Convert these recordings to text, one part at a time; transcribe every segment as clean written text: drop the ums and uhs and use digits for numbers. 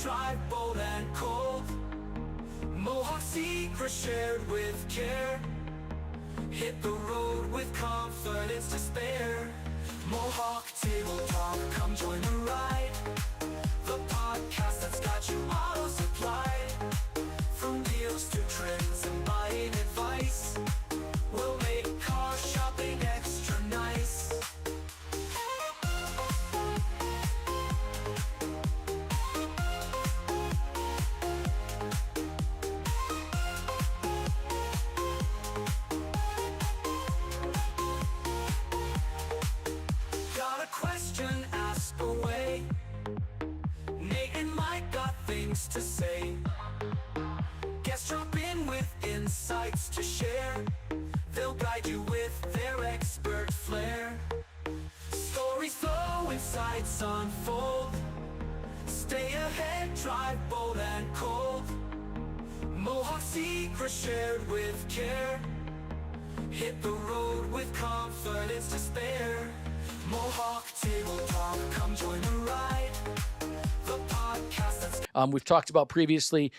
drive bold and cold. Mohawk secret shared with care. Hit the road with confidence to spare. Mohawk Table Talk, come join the ride. The podcast that's got you auto supplied. From deals to trends and buying advice, we'll make car shopping extra nice. Got a question, ask away. Nate and Mike got things to say. Guests drop in with insights to share. They'll guide you with their expert flair. Stories flow, insights unfold. Stay ahead, drive bold and cold. Mohawk secret shared with care. Hit the road with confidence to spare. Mohawk Table Talk, come join the ride. The podcast that's We've talked about previously,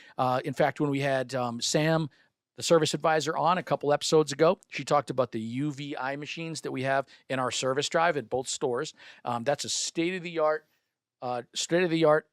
in fact, when we had Sam, the service advisor, on a couple episodes ago, she talked about the UVI machines that we have in our service drive at both stores. That's a state-of-the-art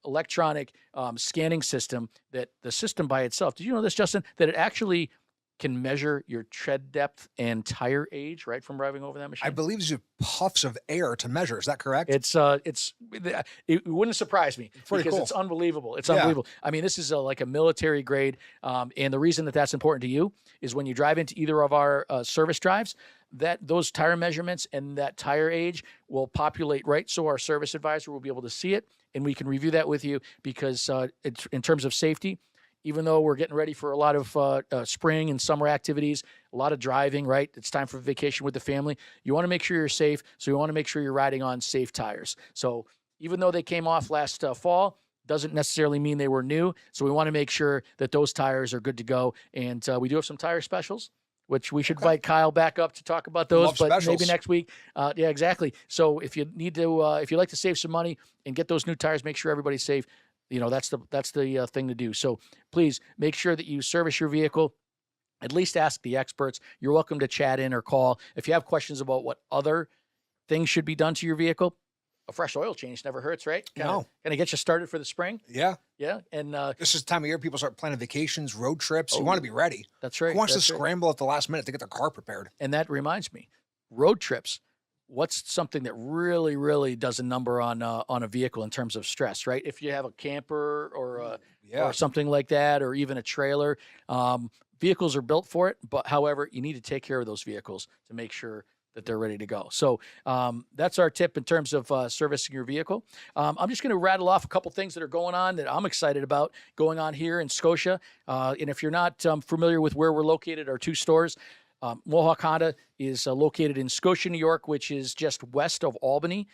electronic scanning system that the system by itself, did you know this, Justin, that it actually can measure your tread depth and tire age right from driving over that machine? I believe these are puffs of air to measure. Is that correct? It wouldn't surprise me pretty because cool. it's unbelievable. It's Yeah. unbelievable. I mean, this is like a military grade. And the reason that that's important to you is when you drive into either of our service drives, that those tire measurements and that tire age will populate right. So our service advisor will be able to see it, and we can review that with you because it's, in terms of safety, even though we're getting ready for a lot of spring and summer activities, a lot of driving, right? It's time for vacation with the family. You want to make sure you're safe, so you want to make sure you're riding on safe tires. So even though they came off last fall, doesn't necessarily mean they were new. So we want to make sure that those tires are good to go. And we do have some tire specials, which we should invite Kyle back up to talk about those, Love but specials. maybe next week. Yeah, exactly. So if you need to, if you'd like to save some money and get those new tires, make sure everybody's safe. You know, that's the thing to do. So please make sure that you service your vehicle. At least ask the experts. You're welcome to chat in or call. If you have questions about what other things should be done to your vehicle, a fresh oil change never hurts, right? Kind of get you started for the spring. Yeah. Yeah. And This is the time of year people start planning vacations, road trips. You want to be ready. that's right. Who wants to that's right. scramble at the last minute to get their car prepared? And that reminds me, road trips. What's something that really, really does a number on a vehicle in terms of stress, right? If you have a camper or something like that, or even a trailer, vehicles are built for it. But however, you need to take care of those vehicles to make sure that they're ready to go. So that's our tip in terms of servicing your vehicle. I'm just going to rattle off a couple things that are going on that I'm excited about going on here in Scotia. And if you're not familiar with where we're located, our two stores, Mohawk Honda is located in Scotia, New York, which is just west of Albany,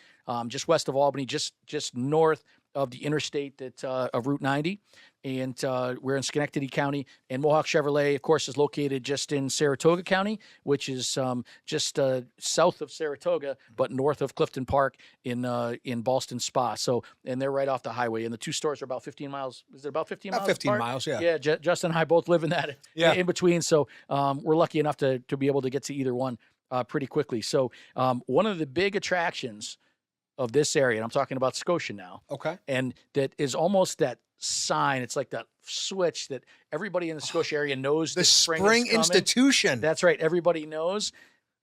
just north of the interstate of Route 90. And we're in Schenectady County. And Mohawk Chevrolet, of course, is located just in Saratoga County, which is just south of Saratoga, but north of Clifton Park in Ballston Spa. So, and they're right off the highway. And the two stores are about 15 miles. Is it about 15 miles? About 15 apart? miles, yeah. Yeah, Justin and I both live in that in between. So we're lucky enough to be able to get to either one pretty quickly. So one of the big attractions of this area, and I'm talking about Scotia now. Okay. And that is almost that sign. It's like that switch that everybody in the Scotia area knows. The that spring spring is coming. institution. That's right. Everybody knows,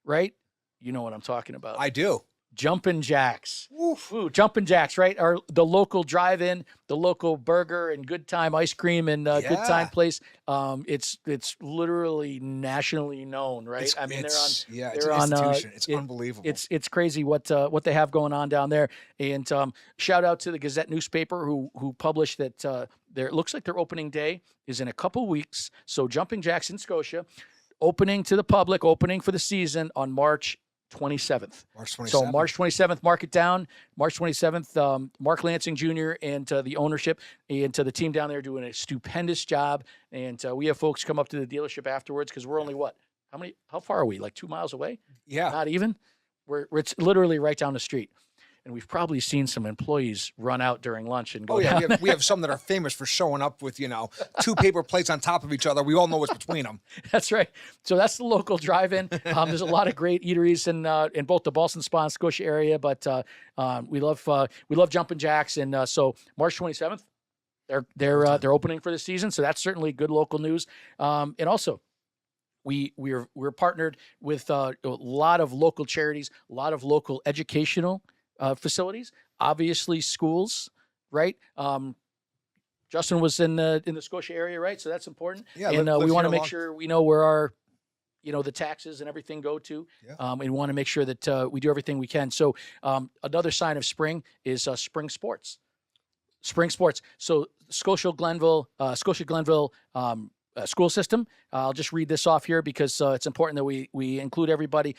right? You know what I'm talking about. I do. Jumpin' Jacks. Oof. Ooh, Jumpin' Jacks, right? Are the local drive-in, the local burger and good time ice cream and good time place. It's literally nationally known, right? It's, I mean, it's they're an on institution. It's unbelievable. It's crazy what they have going on down there. And shout out to the Gazette newspaper who published that it looks like their opening day is in a couple weeks. So Jumpin' Jacks in Scotia, opening to the public, opening for the season on March 27th. March 27th. So March 27th, mark it down. March 27th, Mark Lansing Jr. and the ownership and to the team down there doing a stupendous job. And we have folks come up to the dealership afterwards because we're only how far are we? Like 2 miles away? Yeah. Not even? It's literally right down the street. and we've probably seen some employees run out during lunch and go Oh yeah, down. we have some that are famous for showing up with, 2 paper plates on top of each other. We all know what's between them. That's right. So that's the local drive-in. There's a lot of great eateries in both the Ballston Spa and Scotia area, but we love Jumpin' Jacks, and so March 27th, they're opening for the season. So that's certainly good local news. And also, we're partnered with a lot of local charities, a lot of local educational facilities, obviously schools, right? Justin was in the Scotia area, right? So that's important. Yeah, and live we want to here make sure we know where our the taxes and everything go to. Yeah. And we want to make sure that we do everything we can. So another sign of spring is spring sports. Spring sports. So Scotia Glenville school system. I'll just read this off here because it's important that we include everybody.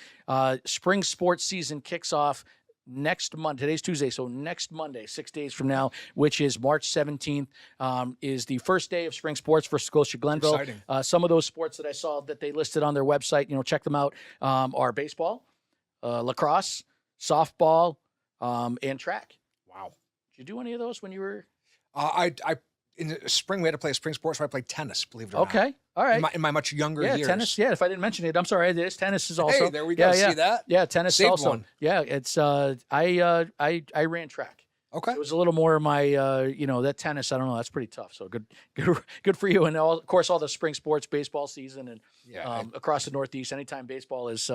Spring sports season kicks off next Monday. Today's Tuesday, so next Monday, 6 days from now, which is March 17th, is the first day of spring sports for Scotia Glenville. Exciting. Some of those sports that I saw that they listed on their website, check them out, are baseball, lacrosse, softball, and track. Wow. Did you do any of those when you were? In the spring, we had to play spring sports, so I played tennis, believe it or not. Okay. All right. In my much younger years. Tennis. Yeah, if I didn't mention it, I'm sorry. It is tennis is also. Hey, there we go. Yeah. See that? Yeah, tennis Saved also. one. Yeah, it's I ran track. Okay. It was a little more my that tennis. I don't know. That's pretty tough. So good for you. And of course, all the spring sports, baseball season, and across the Northeast, anytime baseball is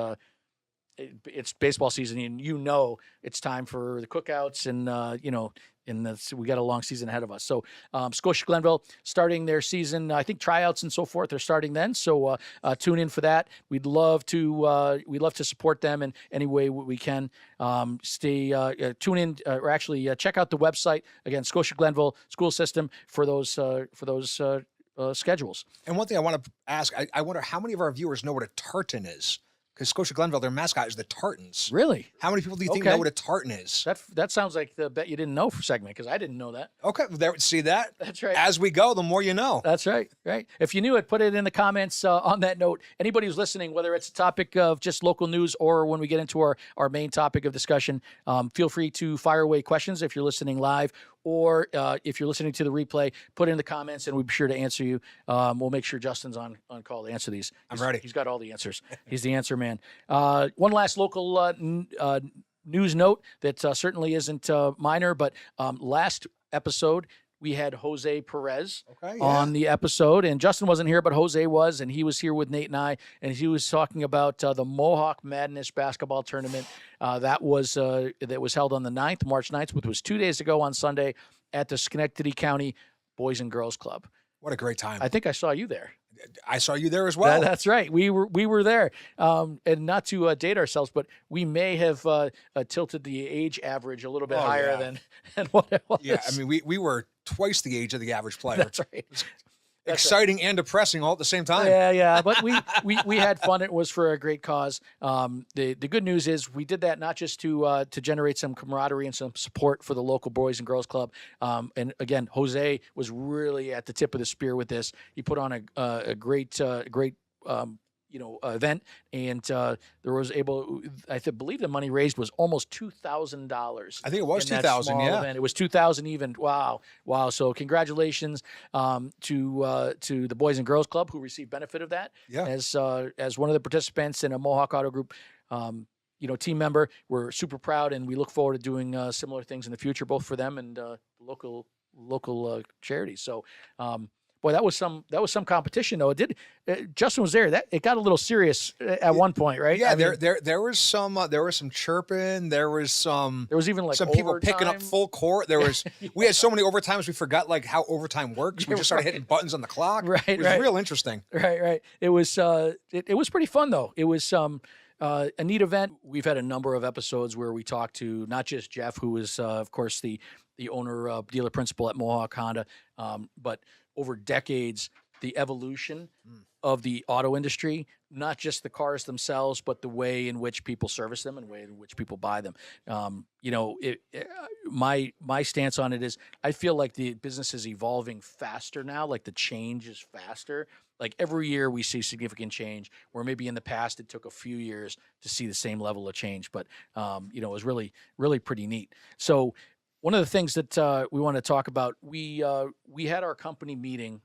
it's baseball season, and it's time for the cookouts, and we got a long season ahead of us. So Scotia Glenville starting their season, I think tryouts and so forth are starting then. So tune in for that. We'd love to support them in any way we can. Tune in, or actually check out the website again, Scotia Glenville School System for those schedules. And one thing I want to ask, I wonder how many of our viewers know what a tartan is? Because Scotia Glenville, their mascot is the Tartans. Really? How many people do you think know what a tartan is? That sounds like the bet you didn't know segment, because I didn't know that. Okay, see that? That's right. As we go, the more you know. That's right. Right. If you knew it, put it in the comments on that note. Anybody who's listening, whether it's a topic of just local news or when we get into our main topic of discussion, feel free to fire away questions if you're listening live, or if you're listening to the replay, put it in the comments and we'll be sure to answer you. We'll make sure Justin's on call to answer these. I'm ready. He's got all the answers. He's the answer man. One last local news note that certainly isn't minor, but last episode we had Jose Perez on the episode, and Justin wasn't here, but Jose was, and he was here with Nate and I, and he was talking about the Mohawk Madness basketball tournament that was held on the 9th, March 9th, which was 2 days ago on Sunday at the Schenectady County Boys and Girls Club. What a great time. I think I saw you there. I saw you there as well. That's right. We were there. And not to date ourselves, but we may have tilted the age average a little bit higher than what it was. Yeah, I mean, we were twice the age of the average player. That's right. Exciting and depressing all at the same time. Yeah. But we had fun. It was for a great cause. The good news is we did that not just to generate some camaraderie and some support for the local Boys and Girls Club. And again, Jose was really at the tip of the spear with this. He put on a great event, and there was believe the money raised was almost $2,000. I think it was 2,000. Yeah, event. It was 2,000 even. Wow. So congratulations to the Boys and Girls Club who received benefit of that. Yeah. As one of the participants in a Mohawk Auto Group team member. We're super proud, and we look forward to doing similar things in the future, both for them and local charities. So. Boy, that was some competition though. It did. Justin was there. It got a little serious at one point, right? Yeah, there was some chirping. There was even like some people picking up full court. We had so many overtimes we forgot like how overtime works. We just started hitting buttons on the clock. Right, it was real interesting. Right. It was pretty fun though. It was a neat event. We've had a number of episodes where we talked to not just Jeff, who is of course the owner, dealer principal at Mohawk Honda, but over decades, the evolution of the auto industry, not just the cars themselves, but the way in which people service them and the way in which people buy them. My stance on it is I feel like the business is evolving faster now. Like the change is faster. Like every year we see significant change, where maybe in the past it took a few years to see the same level of change. But it was really, really pretty neat. So one of the things that we want to talk about, we had our company meeting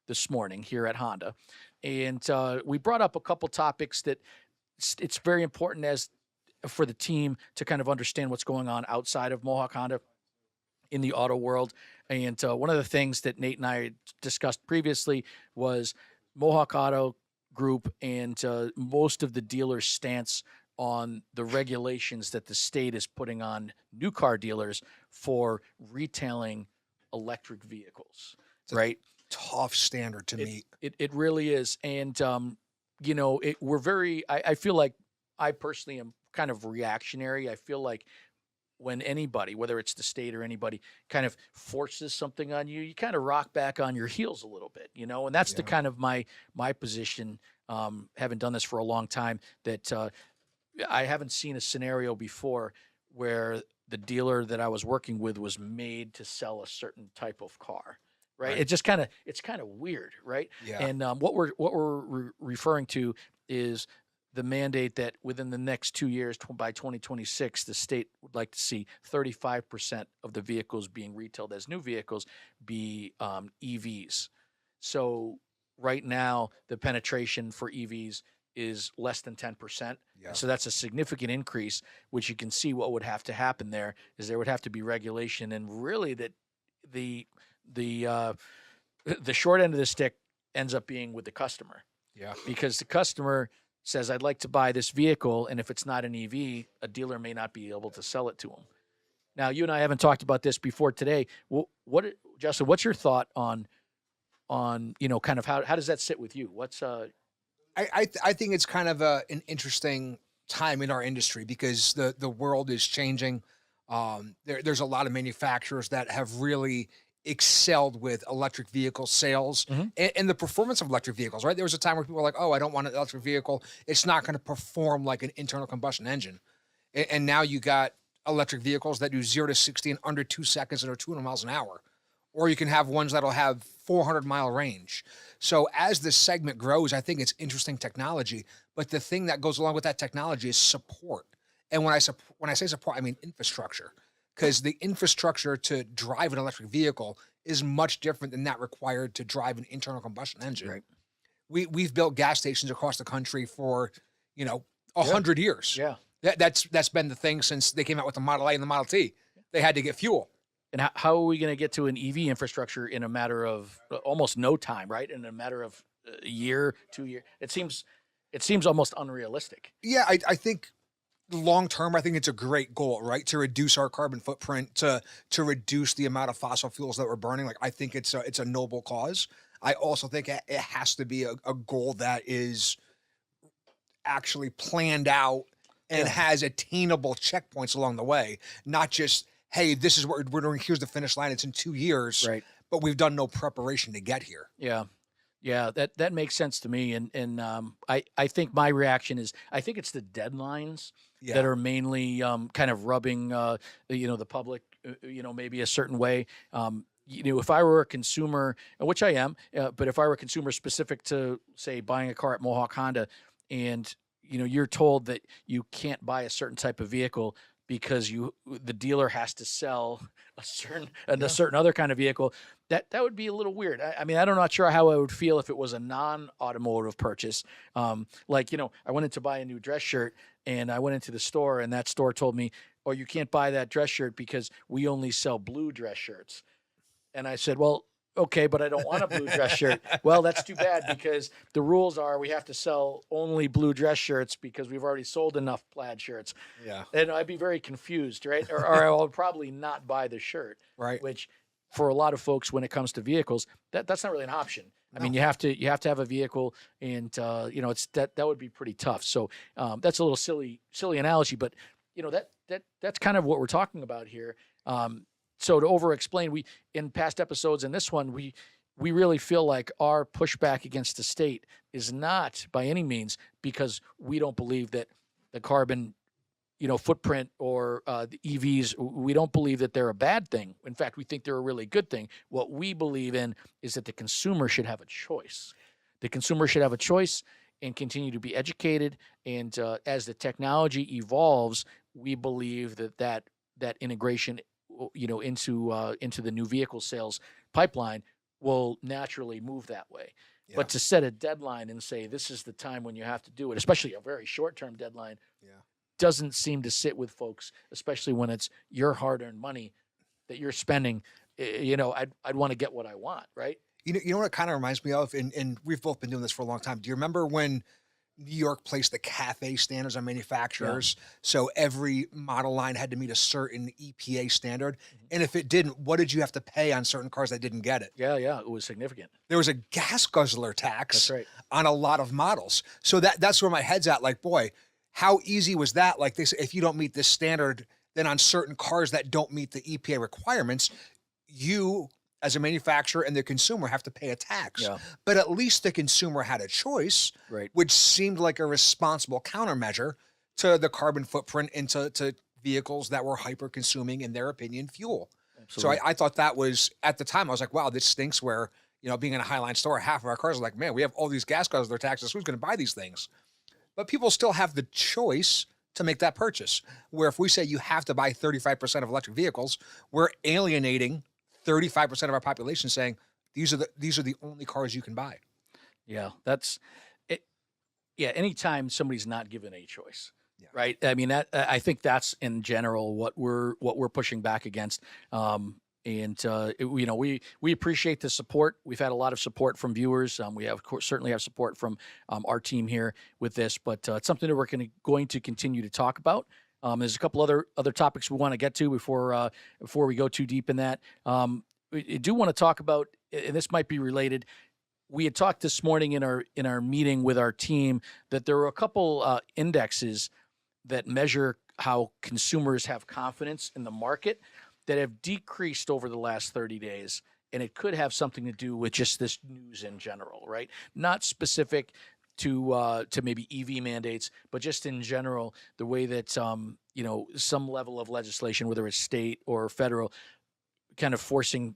this morning here at Honda, and we brought up a couple topics that it's very important as for the team to kind of understand what's going on outside of Mohawk Honda in the auto world. And one of the things that Nate and I discussed previously was Mohawk Auto Group and most of the dealers' stance on the regulations that the state is putting on new car dealers for retailing electric vehicles, right? Tough standard to meet. It really is. And, I feel like I personally am kind of reactionary. I feel like when anybody, whether it's the state or anybody, kind of forces something on you, you kind of rock back on your heels a little bit, and that's the kind of my position, having done this for a long time, that I haven't seen a scenario before where the dealer that I was working with was made to sell a certain type of car. Right. It's kind of weird. Right. Yeah. And what we're referring to is the mandate that within the next 2 years, by 2026, the state would like to see 35% of the vehicles being retailed as new vehicles be EVs. So right now, the penetration for EVs is less than 10%. Yeah. So that's a significant increase, which you can see what would have to happen there is there would have to be regulation, and really that the short end of the stick ends up being with the customer. Yeah. Because the customer says, I'd like to buy this vehicle, and if it's not an EV, a dealer may not be able to sell it to them. Now, you and I haven't talked about this before today. Justin, what's your thought on kind of how does that sit with you? What's I think it's kind of an interesting time in our industry because the world is changing. There's a lot of manufacturers that have really excelled with electric vehicle sales and the performance of electric vehicles, right? There was a time where people were like, oh, I don't want an electric vehicle. It's not going to perform like an internal combustion engine. And now you got electric vehicles that do 0 to 60 in under 2 seconds and are 200 miles an hour. Or you can have ones that'll have 400-mile range. So as this segment grows, I think it's interesting technology. But the thing that goes along with that technology is support. And when I say support, I mean infrastructure. Because the infrastructure to drive an electric vehicle is much different than that required to drive an internal combustion engine. Right. We've built gas stations across the country for 100 years. Yeah. That's been the thing since they came out with the Model A and the Model T. They had to get fuel. And how are we going to get to an EV infrastructure in a matter of almost no time, right? In a matter of a year, 2 years. It seems almost unrealistic. Yeah, I think long term, I think it's a great goal, right? To reduce our carbon footprint, to reduce the amount of fossil fuels that we're burning. Like, I think it's a noble cause. I also think it has to be a goal that is actually planned out and has attainable checkpoints along the way, not just, hey, this is what we're doing. Here's the finish line. It's in 2 years, right? But we've done no preparation to get here. Yeah, that makes sense to me. And I think my reaction is I think it's the deadlines that are mainly kind of rubbing the public maybe a certain way. If I were a consumer, which I am, but if I were a consumer specific to, say, buying a car at Mohawk Honda, and you're told that you can't buy a certain type of vehicle because the dealer has to sell a certain other kind of vehicle, that would be a little weird. I'm not sure how I would feel if it was a non-automotive purchase. I went in to buy a new dress shirt, and I went into the store, and that store told me, oh, you can't buy that dress shirt because we only sell blue dress shirts. And I said, well, okay, but I don't want a blue dress shirt. Well, that's too bad because the rules are we have to sell only blue dress shirts because we've already sold enough plaid shirts. Yeah. And I'd be very confused, right? Or I'll probably not buy the shirt. Right. Which for a lot of folks when it comes to vehicles, that's not really an option. I mean, you have to have a vehicle, and that would be pretty tough. So that's a little silly analogy, but that's kind of what we're talking about here. So to over-explain, we in past episodes and this one, we we really feel like our pushback against the state is not by any means because we don't believe that the carbon, footprint or the EVs, we don't believe that they're a bad thing. In fact, we think they're a really good thing. What we believe in is that the consumer should have a choice. The consumer should have a choice and continue to be educated. And as the technology evolves, we believe that integration, into the new vehicle sales pipeline will naturally move that way. Yeah. But to set a deadline and say this is the time when you have to do it, especially a very short-term deadline, doesn't seem to sit with folks, especially when it's your hard-earned money that you're spending. I'd want to get what I want, right? You know what it kind of reminds me of, and we've both been doing this for a long time. Do you remember when New York placed the CAFE standards on manufacturers? Yeah. So every model line had to meet a certain EPA standard. Mm-hmm. And if it didn't, what did you have to pay on certain cars that didn't get it? Yeah, it was significant. There was a gas guzzler tax. That's right. On a lot of models. So that's where my head's at. Like, boy, how easy was that? Like, if you don't meet this standard, then on certain cars that don't meet the EPA requirements, you as a manufacturer and the consumer have to pay a tax. Yeah. But at least the consumer had a choice, right, which seemed like a responsible countermeasure to the carbon footprint into vehicles that were hyper consuming, in their opinion, fuel. Absolutely. So I thought that was, at the time, I was like, wow, this stinks, where, being in a Highline store, half of our cars are like, man, we have all these gas guzzler taxes. Who's going to buy these things? But people still have the choice to make that purchase, where if we say you have to buy 35% of electric vehicles, we're alienating 35% of our population, saying these are the only cars you can buy. Yeah, that's it. Yeah, anytime somebody's not given a choice, right? I mean, I think that's in general what we're pushing back against. We appreciate the support. We've had a lot of support from viewers. We have, of course, certainly have support from our team here with this, but it's something that we're going to continue to talk about. There's a couple other topics we want to get to before we go too deep in that. We do want to talk about, and this might be related. We had talked this morning in our meeting with our team that there were a couple indexes that measure how consumers have confidence in the market that have decreased over the last 30 days. And it could have something to do with just this news in general, right? Not specific to maybe EV mandates, but just in general, the way that some level of legislation, whether it's state or federal, kind of forcing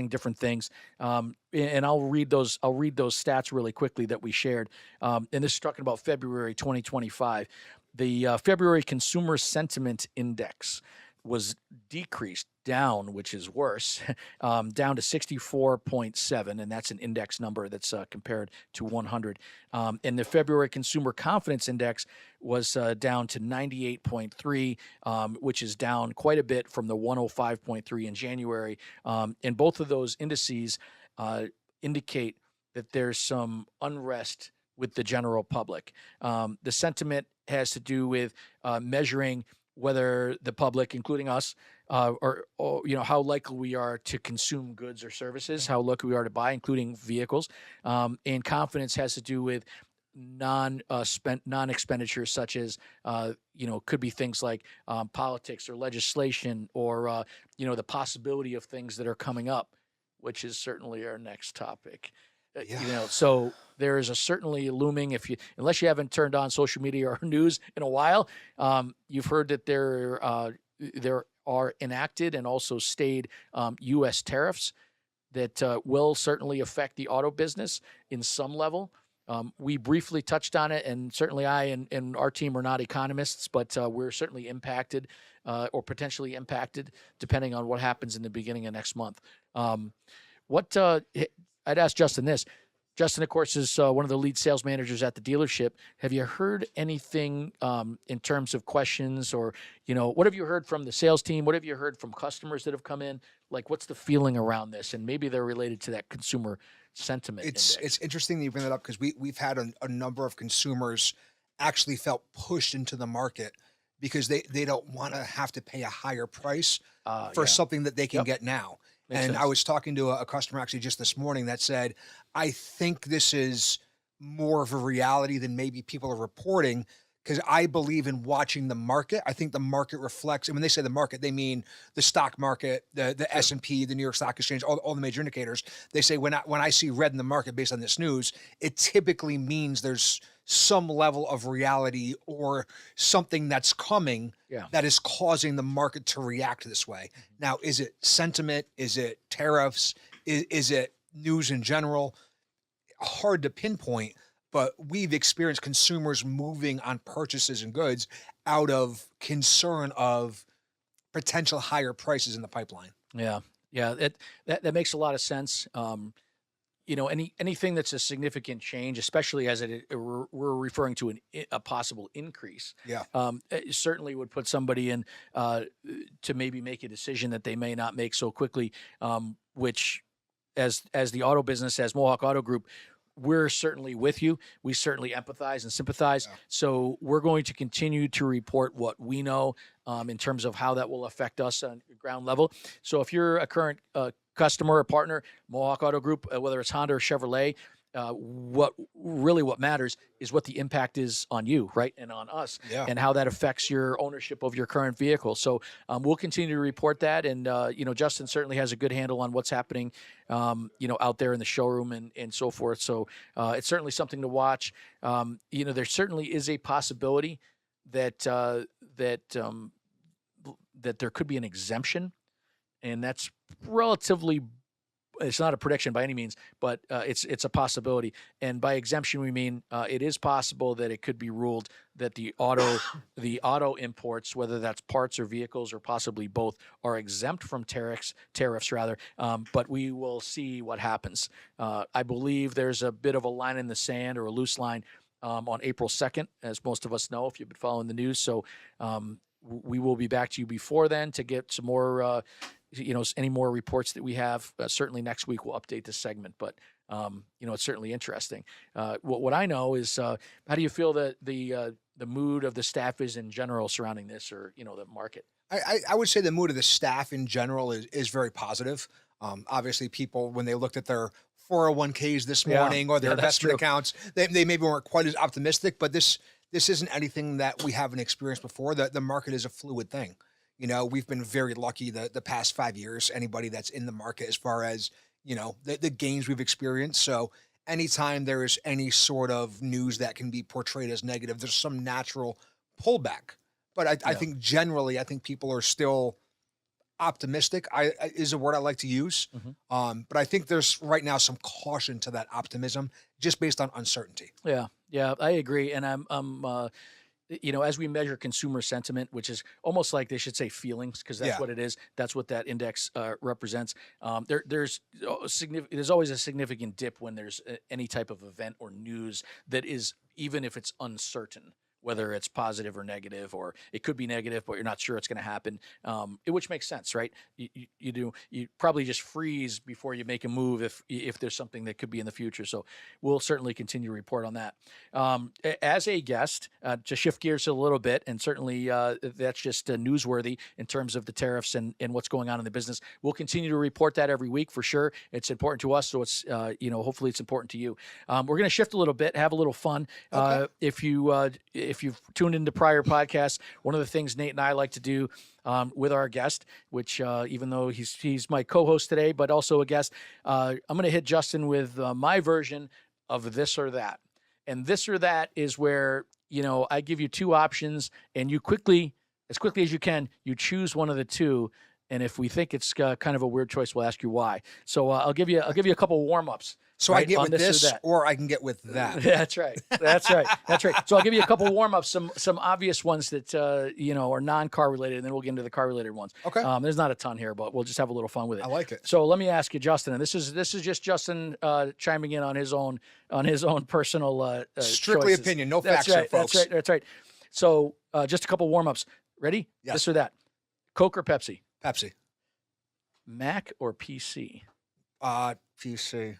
different things. And I'll read those stats really quickly that we shared. And this is talking about February 2025. The February Consumer Sentiment Index was decreased down, which is worse, down to 64.7, and that's an index number that's compared to 100. And the February Consumer Confidence Index was down to 98.3, which is down quite a bit from the 105.3 in January. And both of those indices indicate that there's some unrest with the general public. The sentiment has to do with measuring whether the public, including us, or how likely we are to consume goods or services, how likely we are to buy, including vehicles. And confidence has to do with non-expenditures, such as could be things like politics or legislation, or the possibility of things that are coming up, which is certainly our next topic. So there is certainly looming, unless you haven't turned on social media or news in a while, you've heard that there are enacted and also stayed U.S. tariffs that will certainly affect the auto business in some level. We briefly touched on it, and certainly I and our team are not economists, but we're certainly impacted or potentially impacted depending on what happens in the beginning of next month. I'd ask Justin this. Justin, of course, is one of the lead sales managers at the dealership. Have you heard anything in terms of questions, or, what have you heard from the sales team? What have you heard from customers that have come in? Like, what's the feeling around this? And maybe they're related to that consumer sentiment index. It's interesting that you bring that up, because we've had a number of consumers actually felt pushed into the market because they don't want to have to pay a higher price for something that they can get now. Makes sense. I was talking to a customer actually just this morning that said, I think this is more of a reality than maybe people are reporting, because I believe in watching the market. I think the market reflects, and when they say the market, they mean the stock market, the S&P, the New York Stock Exchange, all the major indicators. They say when I see red in the market based on this news, it typically means there's some level of reality or something that's coming that is causing the market to react this way. Now, is it sentiment? Is it tariffs? Is it news in general? Hard to pinpoint, but we've experienced consumers moving on purchases and goods out of concern of potential higher prices in the pipeline. Yeah. That makes a lot of sense. Anything that's a significant change, especially as we're referring to a possible increase. It certainly would put somebody in to maybe make a decision that they may not make so quickly. Which, as the auto business, as Mohawk Auto Group, we're certainly with you. We certainly empathize and sympathize. Yeah. So we're going to continue to report what we know in terms of how that will affect us on ground level. So if you're a current customer or partner, Mohawk Auto Group, whether it's Honda or Chevrolet, what matters is what the impact is on you, right, and on us, and how that affects your ownership of your current vehicle. So we'll continue to report that, and Justin certainly has a good handle on what's happening, out there in the showroom and so forth. So it's certainly something to watch. There certainly is a possibility that that there could be an exemption, and that's relatively. It's not a prediction by any means, but it's a possibility. And by exemption, we mean it is possible that it could be ruled that the auto imports, whether that's parts or vehicles or possibly both, are exempt from tariffs rather. But we will see what happens. I believe there's a bit of a line in the sand, or a loose line, on April 2nd, as most of us know if you've been following the news. So we will be back to you before then to get some more. Any more reports that we have. Certainly next week we'll update this segment, but it's certainly interesting. What I know is, how do you feel that the mood of the staff is in general surrounding this, or the market? I would say the mood of the staff in general is very positive. Obviously, people, when they looked at their 401ks this morning or their investment accounts, they maybe weren't quite as optimistic. But this isn't anything that we haven't experienced before. The market is a fluid thing. We've been very lucky the past 5 years, anybody that's in the market, as far as, the gains we've experienced. So anytime there is any sort of news that can be portrayed as negative, there's some natural pullback. But I think generally, people are still optimistic, is a word I like to use. But I think there's right now some caution to that optimism just based on uncertainty. Yeah, I agree. And I'm as we measure consumer sentiment, which is almost like they should say feelings, because that's what it is. That's what that index represents. There's always a significant dip when there's any type of event or news that is, even if it's uncertain, whether it's positive or negative, or it could be negative, but you're not sure it's going to happen, which makes sense, right? You probably just freeze before you make a move if there's something that could be in the future. So we'll certainly continue to report on that. As a guest, to shift gears a little bit, and certainly that's just newsworthy in terms of the tariffs and what's going on in the business. We'll continue to report that every week for sure. It's important to us, so it's hopefully it's important to you. We're going to shift a little bit, have a little fun. Okay. If you've tuned into prior podcasts, one of the things Nate and I like to do with our guest, which even though he's my co-host today, but also a guest, I'm going to hit Justin with my version of this or that. And this or that is where, I give you two options, and you as quickly as you can, you choose one of the two. And if we think it's kind of a weird choice, we'll ask you why. So I'll give you a couple warm-ups. So right, I get with this or I can get with that. That's right. So I'll give you a couple warm-ups, some obvious ones that, are non-car related, and then we'll get into the car related ones. Okay. There's not a ton here, but we'll just have a little fun with it. I like it. So let me ask you, Justin, and this is just Justin chiming in on his own personal strictly choices. Opinion, no facts here, folks. That's right. So just a couple warm-ups. Ready? Yes. This or that. Coke or Pepsi? Pepsi. Mac or PC? PC.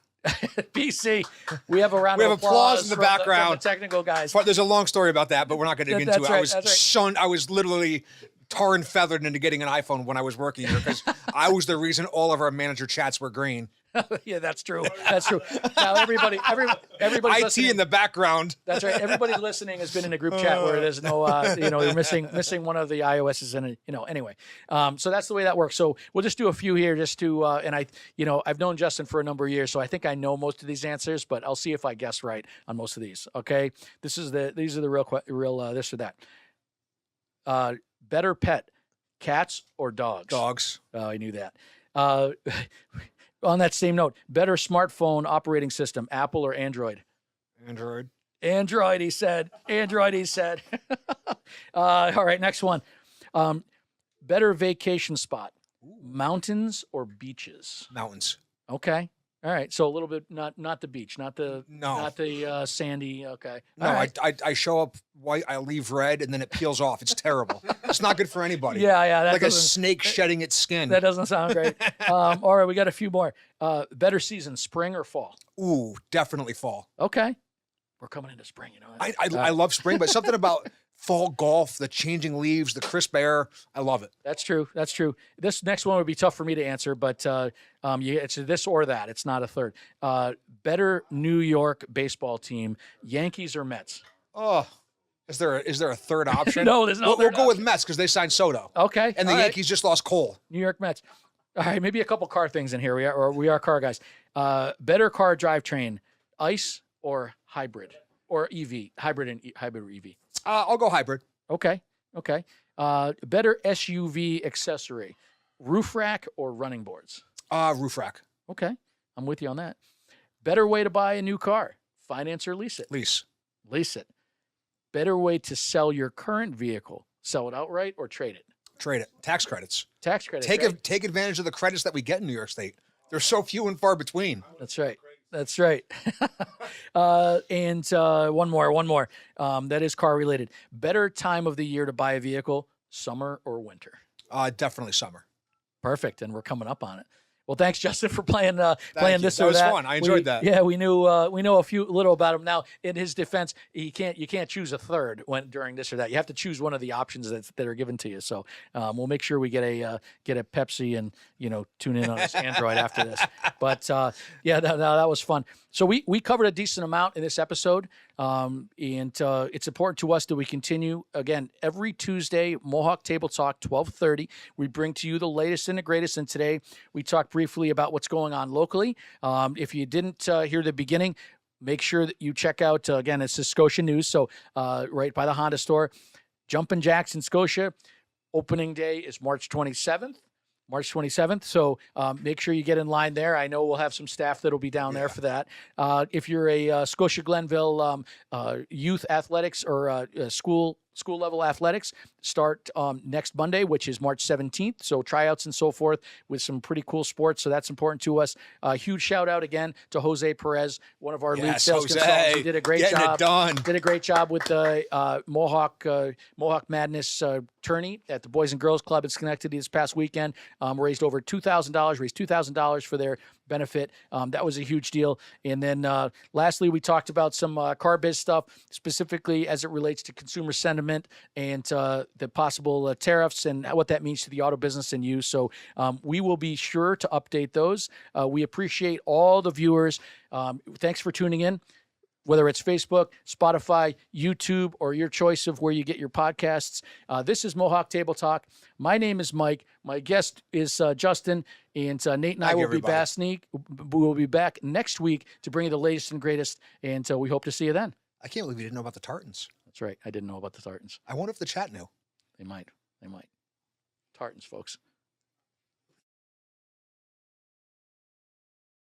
PC. We have a round of applause in the background. From the technical guys. There's a long story about that, but we're not going to get into it. I was literally tar and feathered into getting an iPhone when I was working here because I was the reason all of our manager chats were green. Yeah, that's true. That's true. Now everybody IT in the background. That's right. Everybody listening has been in a group chat where there's no, you're missing one of the iOSs in it, anyway. So that's the way that works. So we'll just do a few here just to, and I've known Justin for a number of years, so I think I know most of these answers, but I'll see if I guess right on most of these. Okay. These are the real this or that. Better pet, cats or dogs? Dogs. Oh, I knew that. On that same note, better smartphone operating system, Apple or Android? Android. Android, he said. Android, he said. All right, next one. Better vacation spot, mountains or beaches? Mountains. Okay. All right. So a little bit, not the beach, not the sandy. Okay. No, all right. I show up white, I leave red, and then it peels off. It's terrible. It's not good for anybody. Yeah. Like a snake shedding its skin. That doesn't sound great. All right, we got a few more. Better season, spring or fall? Ooh, definitely fall. Okay. We're coming into spring, I love spring, but something about fall golf, the changing leaves, the crisp air. I love it. That's true. That's true. This next one would be tough for me to answer, but it's this or that. It's not a third. Better New York baseball team, Yankees or Mets? Oh, is there a third option? No, there's no. We'll go with Mets because they signed Soto. Okay. And the Yankees just lost Cole. New York Mets. All right, maybe a couple car things in here. We are car guys. Better car drivetrain, ICE or hybrid or EV? Hybrid or EV? I'll go hybrid. Okay. Better SUV accessory, roof rack or running boards? Roof rack. Okay, I'm with you on that. Better way to buy a new car, finance or lease it? Lease it. Better way to sell your current vehicle, sell it outright or trade it? Trade it. Tax credits. Take advantage of the credits that we get in New York State. They're so few and far between. That's right. And one more. That is car related. Better time of the year to buy a vehicle, summer or winter? Definitely summer. Perfect. And we're coming up on it. Well, thanks, Justin, for playing this or that. That was fun. I enjoyed that. Yeah, we know a little about him. Now, in his defense, you can't choose a third during this or that. You have to choose one of the options that are given to you. So we'll make sure we get a Pepsi and tune in on his Android after this. But that was fun. So we covered a decent amount in this episode, and it's important to us that we continue again every Tuesday. Mohawk Table Talk, 12:30. We bring to you the latest and the greatest. And today we talked briefly about what's going on locally. If you didn't hear the beginning, make sure that you check out again. It's the Scotia News, so right by the Honda store, Jumpin Jackson, Scotia. Opening day is March 27th. So make sure you get in line there. I know we'll have some staff that'll be down there for that. If you're a Scotia Glenville youth athletics or school level athletics, start next Monday, which is March 17th. So tryouts and so forth with some pretty cool sports. So that's important to us. Huge shout out again to Jose Perez, one of our lead sales consultants. He did a great job. It done. Did a great job with the Mohawk Madness tourney at the Boys and Girls Club in Schenectady this past weekend. Raised over $2,000. Raised $2,000 for their benefit. That was a huge deal. And then lastly, we talked about some car biz stuff, specifically as it relates to consumer sentiment and the possible tariffs and what that means to the auto business and you. So we will be sure to update those. We appreciate all the viewers. Thanks for tuning in. Whether it's Facebook, Spotify, YouTube, or your choice of where you get your podcasts. This is Mohawk Table Talk. My name is Mike. My guest is Justin, and Nate and I will be back. We'll be back next week to bring you the latest and greatest, and we hope to see you then. I can't believe you didn't know about the tartans. That's right. I didn't know about the tartans. I wonder if the chat knew. They might. Tartans, folks.